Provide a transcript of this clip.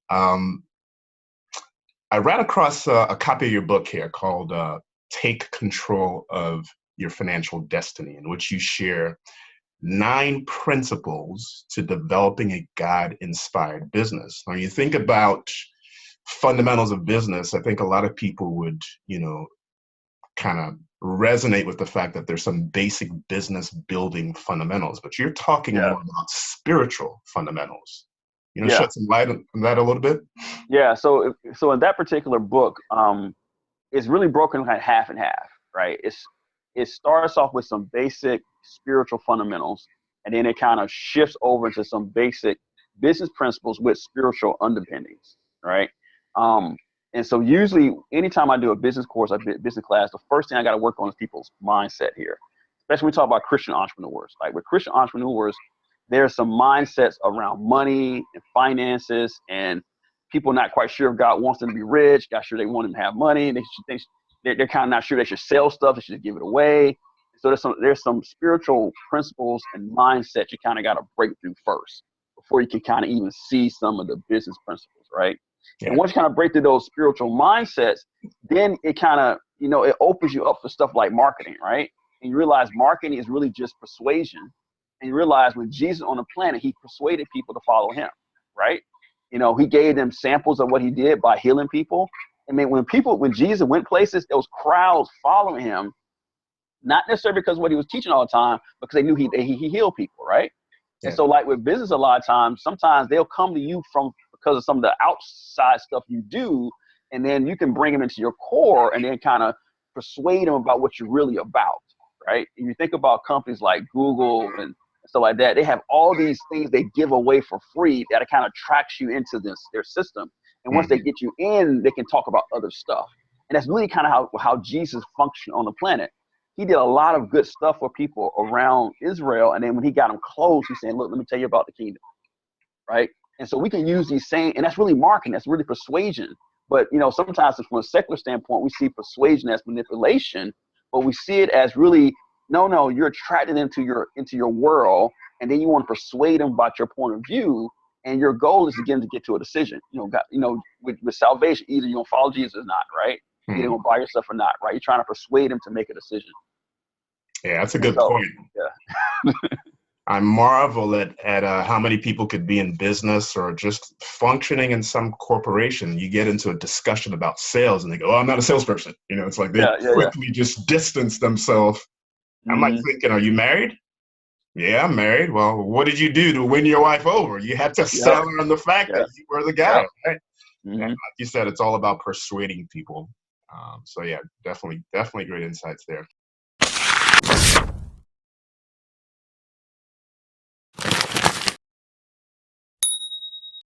Um, I ran across a copy of your book here called Take Control of Your Financial Destiny, in which you share 9 principles to developing a God-inspired business. When you think about fundamentals of business, I think a lot of people would, kind of resonate with the fact that there's some basic business building fundamentals, but you're talking Yeah, more about spiritual fundamentals. yeah, Shed some light on that a little bit? yeah. So in that particular book, it's really broken like half and half, right? It starts off with some basic spiritual fundamentals, and then it kind of shifts over into some basic business principles with spiritual underpinnings, right? Um, and so usually, anytime I do a business course, business class, the first thing I got to work on is people's mindset here, especially when we talk about Christian entrepreneurs. Like with Christian entrepreneurs, there's some mindsets around money and finances and people not quite sure if God wants them to be rich, not sure they want them to have money. They're kind of not sure they should sell stuff, they should give it away. So there's some spiritual principles and mindset you kind of got to break through first before you can kind of even see some of the business principles, right? And Yeah. once you kind of break through those spiritual mindsets, then it kind of, it opens you up for stuff like marketing, right? And you realize marketing is really just persuasion. And you realize with Jesus on the planet, he persuaded people to follow him, right? He gave them samples of what he did by healing people. I mean, when Jesus went places, there was crowds following him, not necessarily because of what he was teaching all the time, because they knew he healed people, right? And Yeah. so, like with business, a lot of times, sometimes they'll come to you because of some of the outside stuff you do, and then you can bring them into your core, and then kind of persuade them about what you're really about, right? And you think about companies like Google and stuff like that, they have all these things they give away for free that kind of tracks you into their system. And once they Mhm. get you in, they can talk about other stuff. And that's really kind of how Jesus functioned on the planet. He did a lot of good stuff for people around Israel. And then when he got them close, he's saying, look, let me tell you about the kingdom, right? And so we can use these same, and that's really marketing, that's really persuasion. But, sometimes from a secular standpoint, we see persuasion as manipulation, but we see it as really, no, you're attracting them into your world, and then you want to persuade them about your point of view. And your goal is again to get to a decision. With salvation, either you're gonna follow Jesus or not, right? Either Mhm. gonna buy yourself or not, right? You're trying to persuade them to make a decision. Yeah, that's a And good so, point. yeah, I marvel at how many people could be in business or just functioning in some corporation. You get into a discussion about sales and they go, "Oh, I'm not a salesperson." It's like they yeah, yeah, yeah. quickly just distance themselves. I'm like Hmm. thinking, "Are you married?" Yeah, I'm married. Well, what did you do to win your wife over? You had to Yep, sell her on the fact that yep, you were the guy, yep. right? And Hmm. like you said, it's all about persuading people. So yeah, definitely great insights there.